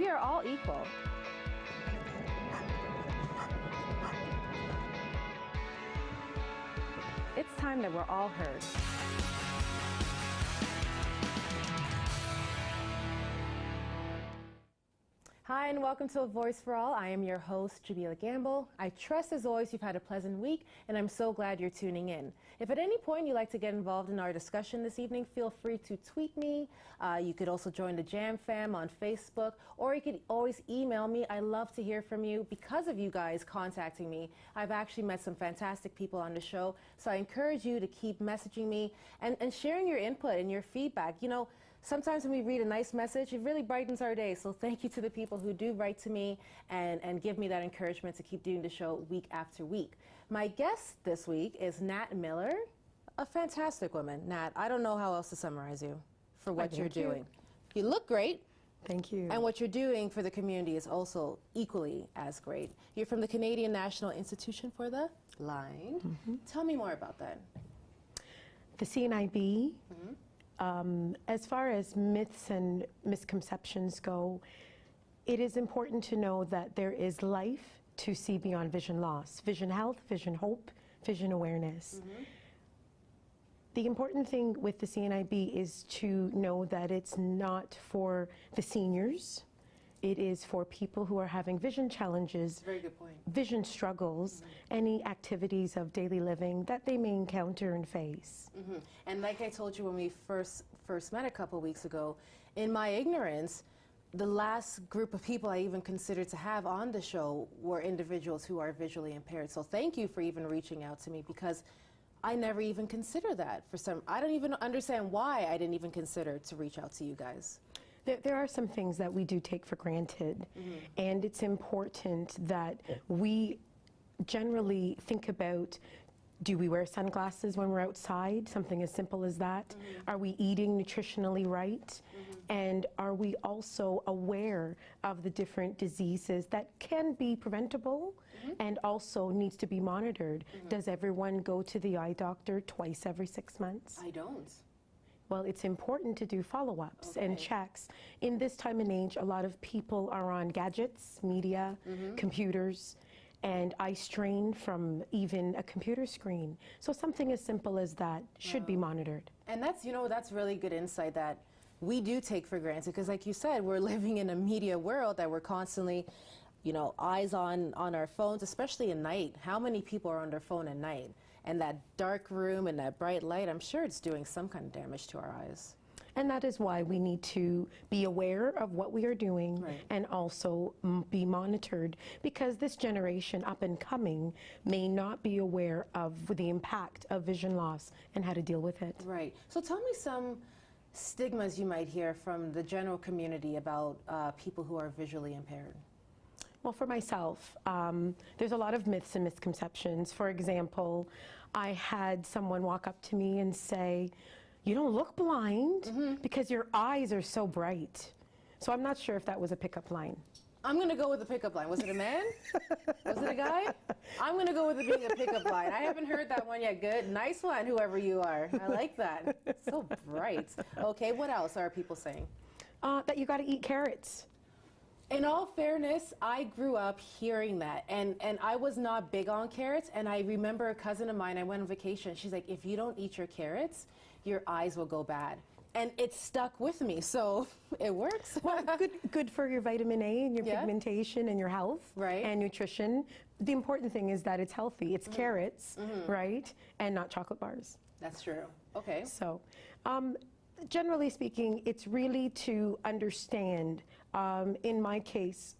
we are all equal. It's time that we're all heard. Hi and welcome to A Voice for All. I am your host, Jamila Gamble. I trust as always you've had a pleasant week and I'm so glad you're tuning in. If at any point you'd like to get involved in our discussion this evening, feel free to tweet me. You could also join the Jam Fam on Facebook, or you could always email me. I love to hear from you. Because of you guys contacting me, I've actually met some fantastic people on the show. So I encourage you to keep messaging me and sharing your input and your feedback. You know, sometimes when we read a nice message, it really brightens our day. So thank you to the people who do write to me and give me that encouragement to keep doing the show week after week. My guest this week is Nat Miller, a fantastic woman. Nat, I don't know how else to summarize you for what you're doing. You look great. Thank you. And what you're doing for the community is also equally as great. You're from the Canadian National Institution for the Blind. Tell me more about that. The CNIB. As far as myths and misconceptions go, it is important to know that there is life to see beyond vision loss, vision health, vision hope, vision awareness. The important thing with the CNIB is to know that it's not for the seniors. It is for people who are having vision challenges, Very good point. vision struggles, any activities of daily living that they may encounter and face. And like I told you when we first met a couple weeks ago, in my ignorance, the last group of people I even considered to have on the show were individuals who are visually impaired. So thank you for even reaching out to me, because I never even considered that. I don't even understand why I didn't even consider to reach out to you guys. There are some things that we do take for granted, and it's important that we generally think about, do we wear sunglasses when we're outside? Something as simple as that. Are we eating nutritionally right? And are we also aware of the different diseases that can be preventable and also needs to be monitored? Does everyone go to the eye doctor twice every 6 months? I don't. Well, it's important to do follow-ups and checks. In this time and age, a lot of people are on gadgets, media, computers, and eye strain from even a computer screen. So something as simple as that should be monitored. And that's, you know, that's really good insight that we do take for granted, because like you said, we're living in a media world that we're constantly, you know, eyes on our phones, especially at night. How many people are on their phone at night? And that dark room and that bright light, I'm sure it's doing some kind of damage to our eyes. And that is why we need to be aware of what we are doing and also be monitored, because this generation up and coming may not be aware of the impact of vision loss and how to deal with it. Right. So tell me some stigmas you might hear from the general community about people who are visually impaired. Well, for myself, there's a lot of myths and misconceptions. For example, I had someone walk up to me and say, "You don't look blind because your eyes are so bright." So I'm not sure if that was a pickup line. I'm going to go with the pickup line. Was it a man? Was it a guy? I'm going to go with it being a pickup line. I haven't heard that one yet. Good. Nice one, whoever you are. I like that. So bright. Okay, what else are people saying? That you got to eat carrots. In all fairness, I grew up hearing that, and I was not big on carrots, and I remember a cousin of mine, I went on vacation, she's like, if you don't eat your carrots, your eyes will go bad. And it stuck with me, so it works. Well, good for your vitamin A and your pigmentation and your health and nutrition. The important thing is that it's healthy. It's carrots, right, and not chocolate bars. That's true. Okay. So, generally speaking, it's really to understand. In my case,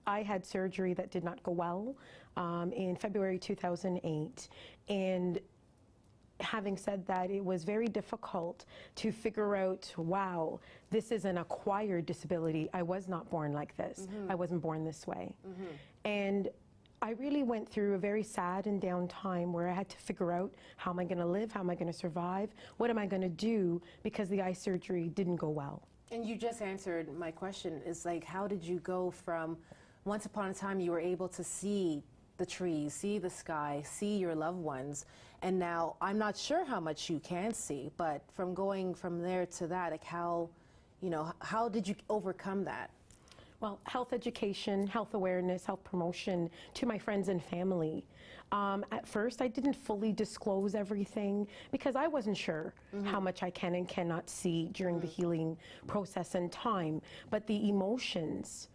I had surgery that did not go well in February 2008, and having said that, it was very difficult to figure out, wow, this is an acquired disability. I was not born like this. I wasn't born this way. And I really went through a very sad and down time where I had to figure out, how am I going to live? How am I going to survive? What am I going to do? Because the eye surgery didn't go well. And you just answered my question. Is like, how did you go from once upon a time you were able to see the trees, see the sky, see your loved ones, and now I'm not sure how much you can see, but from going from there to that, like how, you know, how did you overcome that? Well, health education, health awareness, health promotion to my friends and family. At first, I didn't fully disclose everything because I wasn't sure how much I can and cannot see during the healing process and time. But the emotions,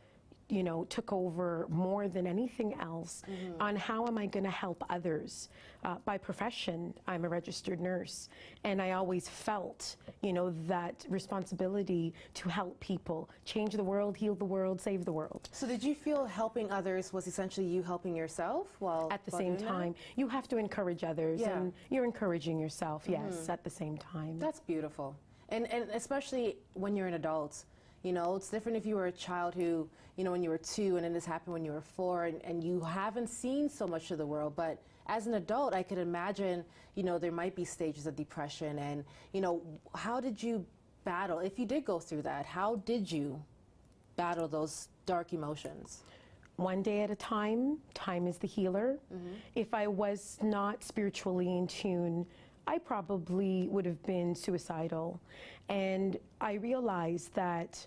you know, took over more than anything else on how am I going to help others. By profession, I'm a registered nurse, and I always felt, you know, that responsibility to help people, change the world, heal the world, save the world. So did you feel helping others was essentially you helping yourself while At the same doing time, you have to encourage others, Yeah. and you're encouraging yourself, yes, at the same time. That's beautiful. And especially when you're an adult. You know, it's different if you were a child who, you know, when you were 2 and then this happened when you were 4 and you haven't seen so much of the world. But as an adult, I could imagine, you know, there might be stages of depression. And, you know, how did you battle, if you did go through that, how did you battle those dark emotions? One day at a time. Time is the healer. If I was not spiritually in tune, I probably would have been suicidal. And I realized that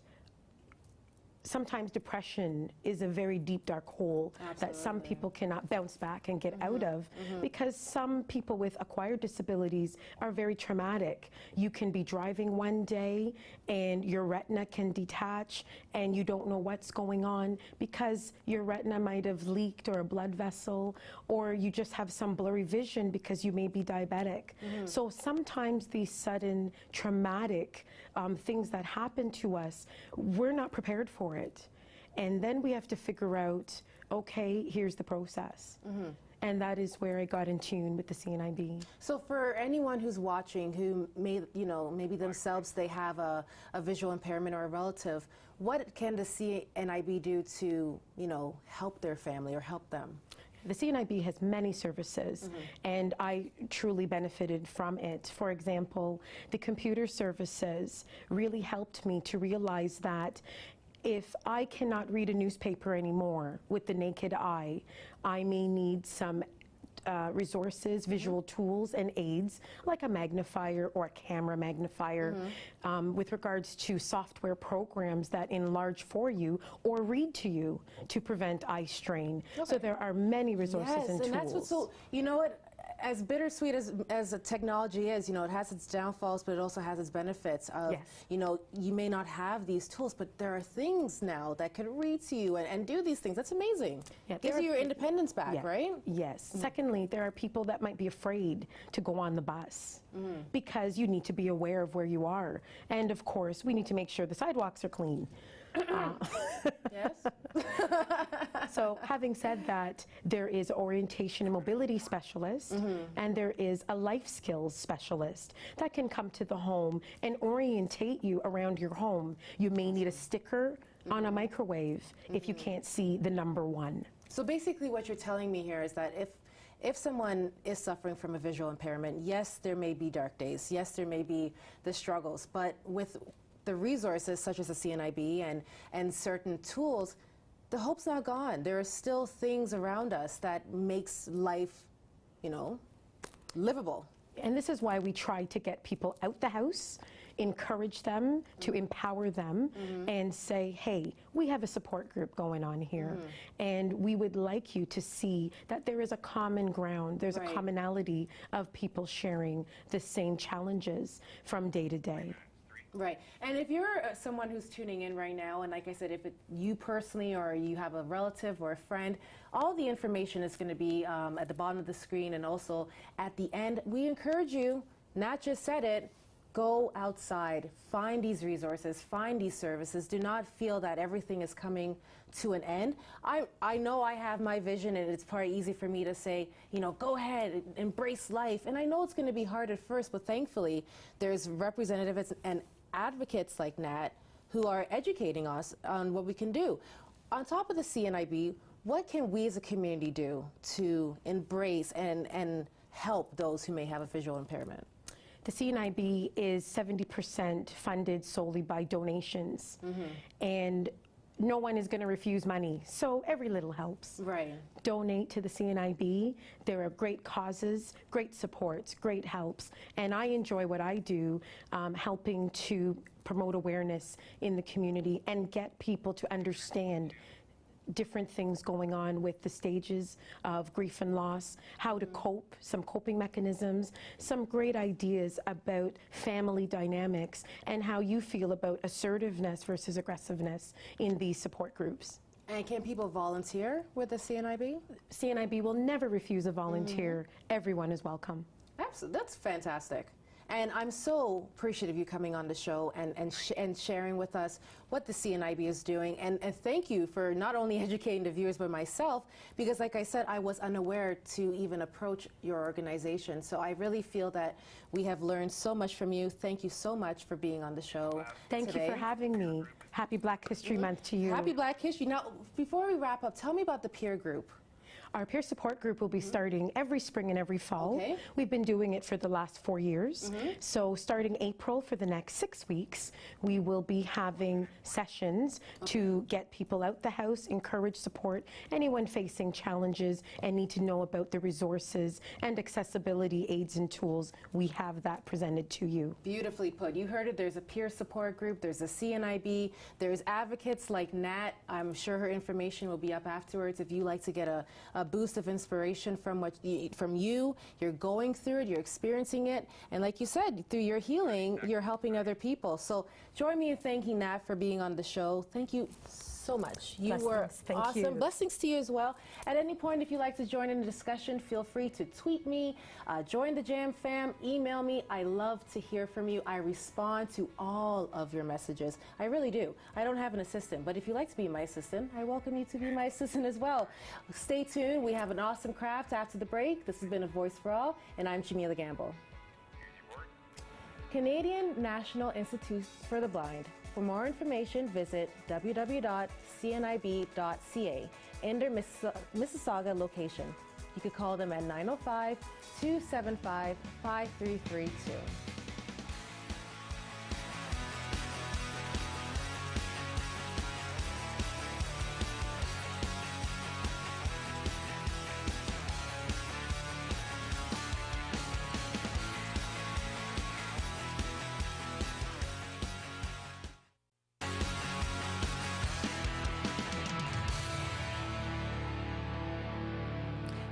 sometimes depression is a very deep, dark hole that some people cannot bounce back and get out of because some people with acquired disabilities are very traumatic. You can be driving one day and your retina can detach and you don't know what's going on because your retina might have leaked or a blood vessel, or you just have some blurry vision because you may be diabetic. So sometimes these sudden traumatic things that happen to us, we're not prepared for it. And then we have to figure out, okay, here's the process. And that is where I got in tune with the CNIB. So for anyone who's watching who may, you know, maybe themselves, they have a visual impairment or a relative, what can the CNIB do to, you know, help their family or help them? The CNIB has many services, and I truly benefited from it. For example, the computer services really helped me to realize that if I cannot read a newspaper anymore with the naked eye, I may need some resources, visual tools and aids, like a magnifier or a camera magnifier, with regards to software programs that enlarge for you or read to you to prevent eye strain. So there are many resources and tools. And that's what's so, you know what, as bittersweet as the technology is, you know, it has its downfalls, but it also has its benefits of, you know, you may not have these tools, but there are things now that can read to you and do these things. That's amazing. Gives you your independence back, right? Yes. Secondly, there are people that might be afraid to go on the bus because you need to be aware of where you are. And of course, we need to make sure the sidewalks are clean. Yes. So having said that, there is orientation and mobility specialist, and there is a life skills specialist that can come to the home and orientate you around your home. You may need a sticker on a microwave if you can't see the number 1. So basically what you're telling me here is that if someone is suffering from a visual impairment, yes, there may be dark days, yes, there may be the struggles, but with the resources such as the CNIB and certain tools, the hope's not gone. There are still things around us that makes life, you know, livable. And this is why we try to get people out the house, encourage them, to empower them, and say, hey, we have a support group going on here, and we would like you to see that there is a common ground, there's a commonality of people sharing the same challenges from day to day. Right. And if you're someone who's tuning in right now, and like I said, if you personally or you have a relative or a friend, all the information is going to be at the bottom of the screen and also at the end. We encourage you, Nat just said it, go outside, find these resources, find these services. Do not feel that everything is coming to an end. I know I have my vision, and it's probably easy for me to say, you know, go ahead, embrace life. And I know it's going to be hard at first, but thankfully there's representatives and advocates like Nat who are educating us on what we can do. On top of the CNIB, what can we as a community do to embrace and help those who may have a visual impairment? The CNIB is 70% funded solely by donations. And no one is going to refuse money. So every little helps. Right. Donate to the CNIB. There are great causes, great supports, great helps. And I enjoy what I do, helping to promote awareness in the community and get people to understand different things going on with the stages of grief and loss, how to cope, some coping mechanisms, some great ideas about family dynamics, and how you feel about assertiveness versus aggressiveness in these support groups. And can people volunteer with the CNIB? CNIB will never refuse a volunteer. Everyone is welcome. Absolutely. That's fantastic. And I'm so appreciative of you coming on the show and sharing with us what the CNIB is doing. And thank you for not only educating the viewers, but myself, because like I said, I was unaware to even approach your organization. So I really feel that we have learned so much from you. Thank you so much for being on the show Thank today. you for having me. Happy Black History Month to you. Happy Black History. Now, before we wrap up, tell me about the peer group. Our peer support group will be starting every spring and every fall. Okay. We've been doing it for the last 4 years. So starting April for the next 6 weeks, we will be having sessions to get people out the house, encourage support, anyone facing challenges and need to know about the resources and accessibility aids and tools. We have that presented to you. Beautifully put. You heard it. There's a peer support group. There's a CNIB. There's advocates like Nat. I'm sure her information will be up afterwards if you like to get a boost of inspiration from you're going through it, you're experiencing it, and like you said, through your healing, you're helping other people. So join me in thanking Nat for being on the show. Thank you so much. You were awesome. You. Blessings to you as well. At any point, if you'd like to join in the discussion, feel free to tweet me, join the Jam Fam, email me. I love to hear from you. I respond to all of your messages. I really do. I don't have an assistant, but if you'd like to be my assistant, I welcome you to be my assistant as well. Stay tuned. We have an awesome craft after the break. This has been A Voice for All, and I'm Jamila Gamble. Canadian National Institute for the Blind. For more information, visit www.cnib.ca in their Mississauga location. You could call them at 905-275-5332.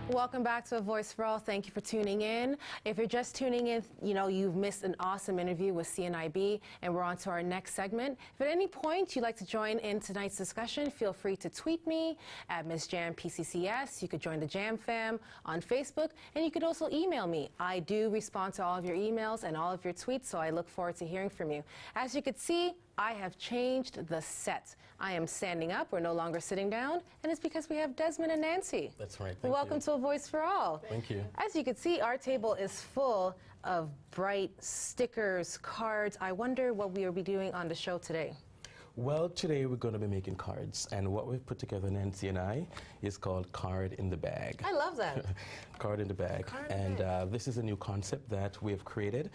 Welcome back to A Voice for All. Thank you for tuning in. If you're just tuning in, you know, you've missed an awesome interview with CNIB, and we're on to our next segment. If at any point you'd like to join in tonight's discussion, feel free to tweet me at Ms. Jam PCCS. You could join the Jam Fam on Facebook, and you could also email me. I do respond to all of your emails and all of your tweets, so I look forward to hearing from you. As you can see, I have changed the set. I am standing up. We're no longer sitting down, and it's because we have Desmond and Nancy. That's right. Welcome to A Voice for All. Thank you. As you can see, our table is full of bright stickers, cards. I wonder what we will be doing on the show today. Well, today we're going to be making cards, and what we've put together, Nancy and I, is called Card in the Bag. I love that. Card in the Bag. And this is a new concept that we have created,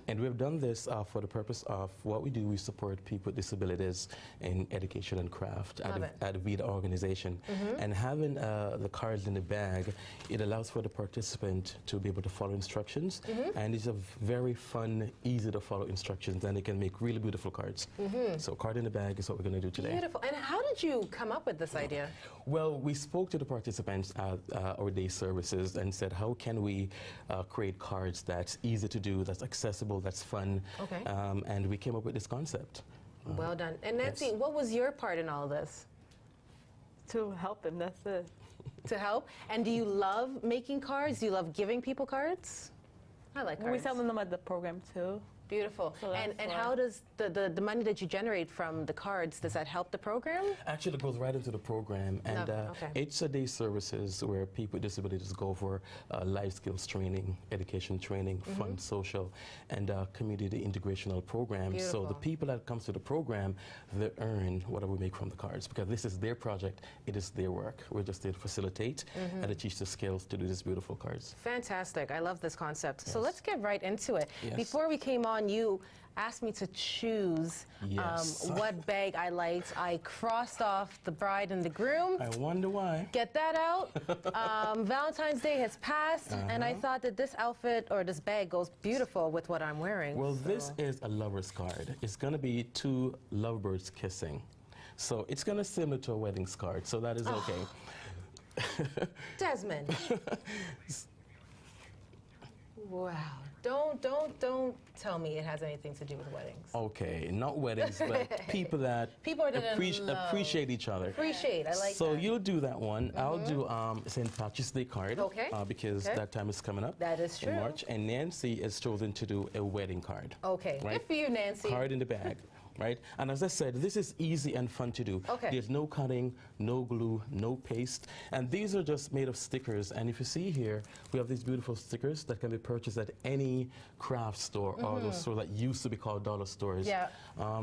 and we've done this for the purpose of what we do. We support people with disabilities in education and craft at the Vita organization. And having the cards in the bag, it allows for the participant to be able to follow instructions, and it's a very fun, easy to follow instructions, and they can make really beautiful cards. So Card in the Bag is what we're going to do today. Beautiful. And how did you come up with this idea? Well, we spoke to the participants at our day services and said, how can we create cards that's easy to do, that's accessible, that's fun, and we came up with this concept. Well done. And Nancy, what was your part in all this? To help them, that's it. To help? And do you love making cards? Do you love giving people cards? I like cards. We sell them at the program too. Beautiful. So and how does the money that you generate from the cards, does that help the program? Actually, it goes right into the program, and it's a day services where people with disabilities go for life skills training, education training, fun, social, and community integrational programs. Beautiful. So the people that comes to the program, they earn whatever we make from the cards, because this is their project, it is their work. We're just there to facilitate and to teach the skills to do these beautiful cards. Fantastic. I love this concept. So let's get right into it. Yes. Before we came on on, you asked me to choose Yes. what bag I liked. I crossed off the bride and the groom. I wonder why. Get that out. Valentine's Day has passed, and I thought that this outfit or this bag goes beautiful with what I'm wearing. Well, so. this is a lover's card. It's going to be two lovebirds kissing. So it's going to similar to a wedding card, so that is okay. Desmond. Wow. Don't tell me it has anything to do with weddings. Okay, not weddings, but people that appreciate each other. Appreciate, I like so that. you'll do that one. I'll do St. Patrick's Day card. Okay. Because that time is coming up. That is true. In March. And Nancy has chosen to do a wedding card. Okay, right? good for you, Nancy. Card in the bag. Right? And as I said, this is easy and fun to do. Okay. There's no cutting, no glue, no paste. And these are just made of stickers. And if you see here, we have these beautiful stickers that can be purchased at any craft store or those stores that used to be called dollar stores. Yeah.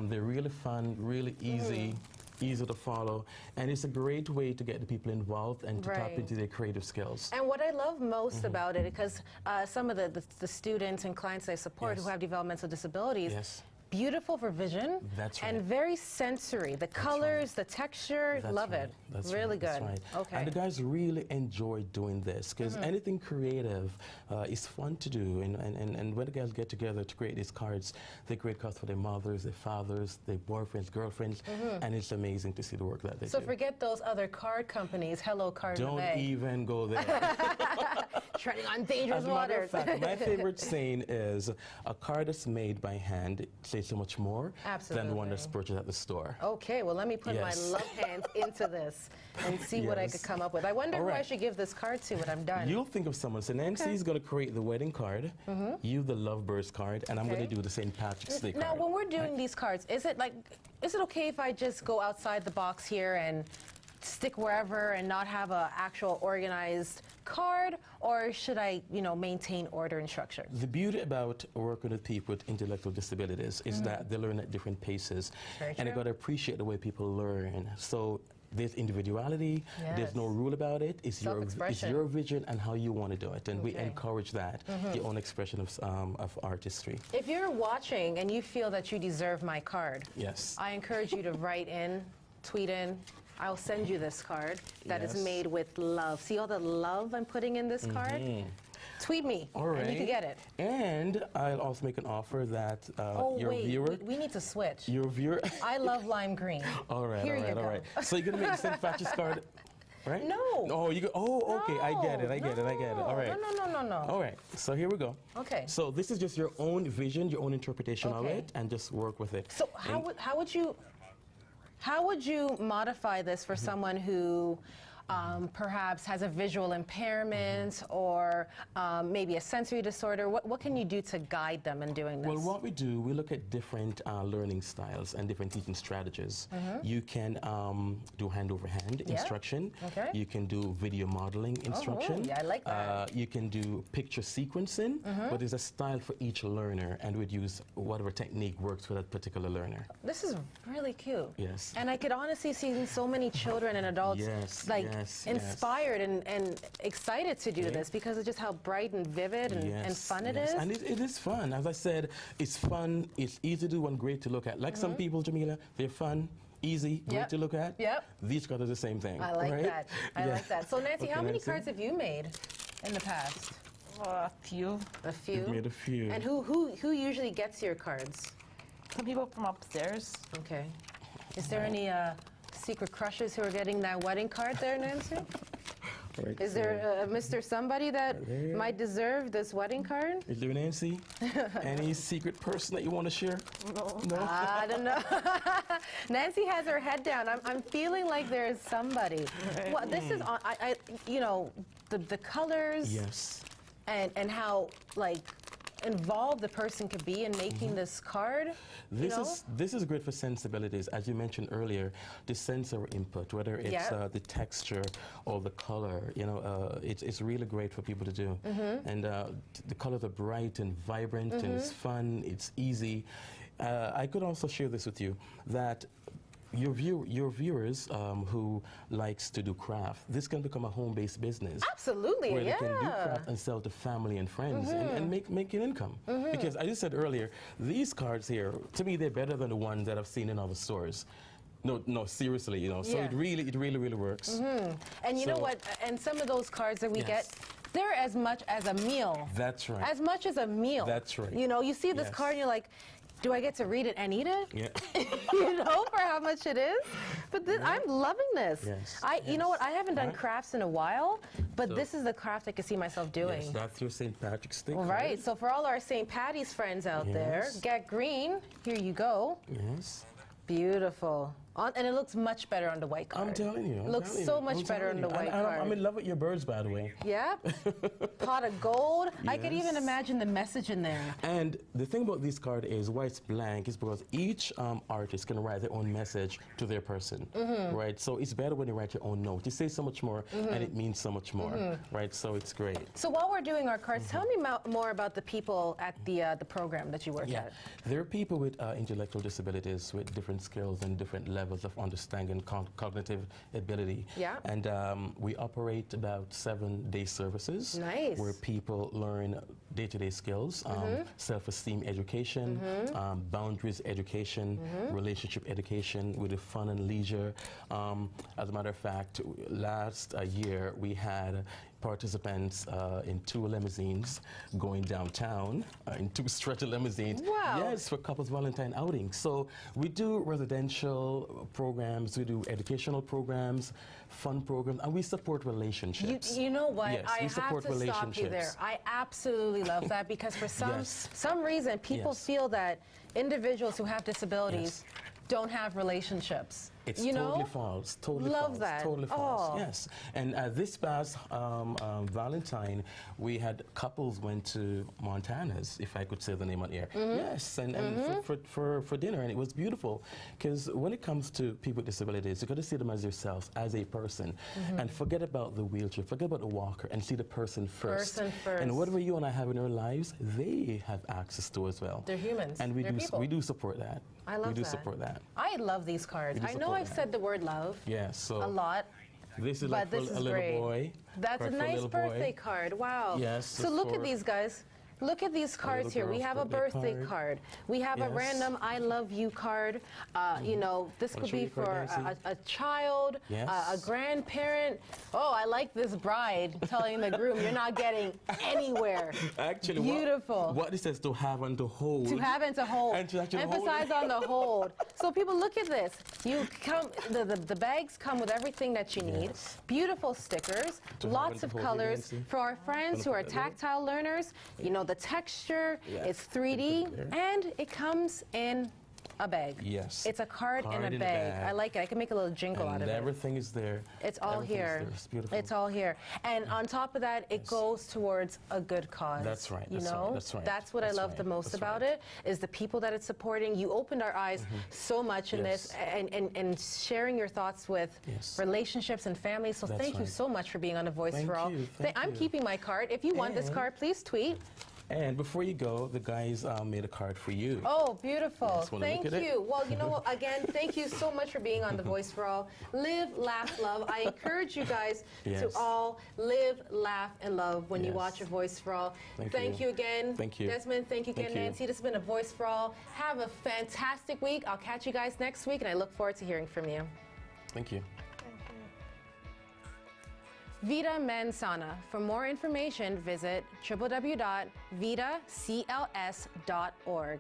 They're really fun, really easy. Easy to follow, and it's a great way to get the people involved and to tap into their creative skills. And what I love most about it, because some of the students and clients I support who have developmental disabilities, beautiful for vision. That's right. And very sensory. The colors, the texture, love it. That's really right. good. That's right. Okay. And the guys really enjoy doing this because anything creative is fun to do. And when the guys get together to create these cards, they create cards for their mothers, their fathers, their boyfriends, girlfriends, and it's amazing to see the work that they do. So forget those other card companies. Hello, Card Don't even go there. Treading on dangerous As a matter waters. of fact, my favorite saying is a card that's made by hand says so much more than one that's purchased at the store. Okay, well, let me put my love hands into this and see what I could come up with. I wonder who I should give this card to when I'm done. You'll think of someone. So Nancy's going to create the wedding card, you the lovebirds card, and I'm going to do the St. Patrick's Day card. Now, when we're doing these cards, is it okay if I just go outside the box here and stick wherever and not have an actual organized card, or should I, maintain order and structure? The beauty about working with people with intellectual disabilities is that they learn at different paces, and you got to appreciate the way people learn. So there's individuality. There's no rule about it. It's your vision and how you want to do it, and we encourage that, your own expression of artistry. If you're watching and you feel that you deserve my card, I encourage you to write in, tweet in. I'll send you this card that is made with love. See all the love I'm putting in this card? Tweet me, and you can get it. And I'll also make an offer that your viewer... we need to switch. Your viewer... I love lime green. All right, Here all right. So you're going to make the St. Patrick's card, right? No. Oh, you go. Oh, okay. No, I get it. All right. No. All right. So here we go. Okay. So this is just your own vision, your own interpretation of it, and just work with it. So how would you modify this for someone who perhaps has a visual impairment or maybe a sensory disorder? What can you do to guide them in doing this? Well, what we do, we look at different learning styles and different teaching strategies. You can do hand-over-hand instruction. You can do video modeling instruction. I like that. You can do picture sequencing, but there's a style for each learner, and we'd use whatever technique works for that particular learner. This is really cute. Yes. And I could honestly see so many children and adults inspired and excited to do this because of just how bright and vivid and fun it is. And it is fun. As I said, it's fun, it's easy to do and great to look at. Like some people, Jamila, they're fun, easy, great to look at. These cards are the same thing. I like that. I like that. So Nancy, how many cards have you made in the past? A few. A few? You've made a few. And who usually gets your cards? Some people from upstairs. Okay. Is there any secret crushes who are getting that wedding card there, Nancy? Is there a Mr. Somebody that might deserve this wedding card? Is there, Nancy? Any secret person that you want to share? No? I don't know. Nancy has her head down. I'm feeling like there is somebody. Well, this is, the colors and how, involved the person could be in making this card. This is great for sensibilities. As you mentioned earlier, the sensory input, whether it's the texture or the color, it's really great for people to do. And the colors are bright and vibrant, and it's fun, it's easy. I could also share this with you, that your viewers who likes to do craft, this can become a home-based business. Absolutely, where yeah. they can do craft and sell to family and friends and make an income. Because as you said earlier, these cards here, to me, they're better than the ones that I've seen in other stores. No, seriously, you know. So Yeah. it really works. And you know what? And some of those cards that we get, they're as much as a meal. That's right. As much as a meal. That's right. You know, you see this Yes. card and you're like, do I get to read it and eat it? Yeah. You know, for how much it is. But this, I'm loving this. Yes. You know what? I haven't done Right. crafts in a while, but So- this is the craft I can see myself doing. Yes, that's your St. Patrick's Day. Right. So for all our St. Patty's friends out there, Yes. get green. Here you go. Yes. Beautiful. And it looks much better on the white card. I'm telling you. It looks so much better on the white card. I'm in love with your birds, by the way. Yep. Pot of gold. I could even Yes. imagine the message in there. And the thing about this card is why it's blank is because each artist can write their own message to their person, right? So it's better when you write your own note. You say so much more, and it means so much more, right? So it's great. So while we're doing our cards, tell me more about the people at the program that you work at. There are people with intellectual disabilities with different skills and different levels of understanding and cognitive ability. Yeah. And we operate about 7-day services. Nice. Where people learn day-to-day skills, self-esteem education, boundaries education, relationship education with the fun and leisure. As a matter of fact, last year we had participants in 2 limousines going downtown, in 2 stretcher limousines. Wow. Yes, for couples Valentine outings. So we do residential programs, we do educational programs, fun programs, and we support relationships. You know what? Yes, I we support have to stop you there. relationships. I absolutely love that because for some reason people Yes. feel that individuals who have disabilities don't have relationships. It's you totally know? false. Totally Love false. that. Totally false. Oh. Yes. And this past Valentine, we had couples went to Montana's, if I could say the name on air. Yes, and for dinner, and it was beautiful. Because when it comes to people with disabilities, you got to see them as yourself, as a person, and forget about the wheelchair, forget about the walker, and see the person first. Person first. And whatever you and I have in our lives, they have access to as well. They're humans. And They're people. we do support that. I love We do that. support that. I love these cards. We do I know support I've that. said the word love Yeah. So a lot. this is But like for this is a little great. boy. That's a card for nice little boy. birthday card. Wow. Yes, So it's look at for these guys. Look at these cards little here. We girl's have a birthday birthday card. We have a Yes. random I love you card. You know, this Wanna could show be your card, for Nancy? a child, Yes. a grandparent. Oh, I like this bride telling the groom, you're not getting anywhere. Actually, Beautiful. What this says to have and to hold. To have and to hold. And to actually hold Emphasize it. on the hold. So people, look at this. You come, the bags come with everything that you need. Yes. Beautiful stickers, To have lots and of to hold, colors. Nancy. For our friends who Wanna are put that there? tactile learners, you know, the texture, Yes. it's 3D, Put it there. and it comes in a bag. Yes. It's a card in Card a in a bag. bag. I like it. I can make a little jingle out And of it. everything is there. It's all Everything is here. there. It's beautiful. It's all here. And on top of that, it goes towards a good cause. That's right, You that's know? right, that's right, That's what I that's love right, the most that's about right. it, is the people that it's supporting. You opened our eyes so much in this and sharing your thoughts with Yes. relationships and families. So That's thank you right. so much for being on The Voice Thank for All. you, thank I'm you. keeping my card. If you want this And- card, please tweet. And before you go, the guys made a card for you. Oh, beautiful. Yes, wanna Thank look at it? you. Well, you know what? Again, thank you so much for being on The Voice for All. Live, laugh, love. I encourage you guys to Yes. all live, laugh, and love when you Yes. watch A Voice for All. Thank you you. again. Thank you. Desmond, thank you again, Thank you. Nancy. This has been A Voice for All. Have a fantastic week. I'll catch you guys next week, and I look forward to hearing from you. Thank you. Vita Mens Sana. For more information, visit www.vitacls.org.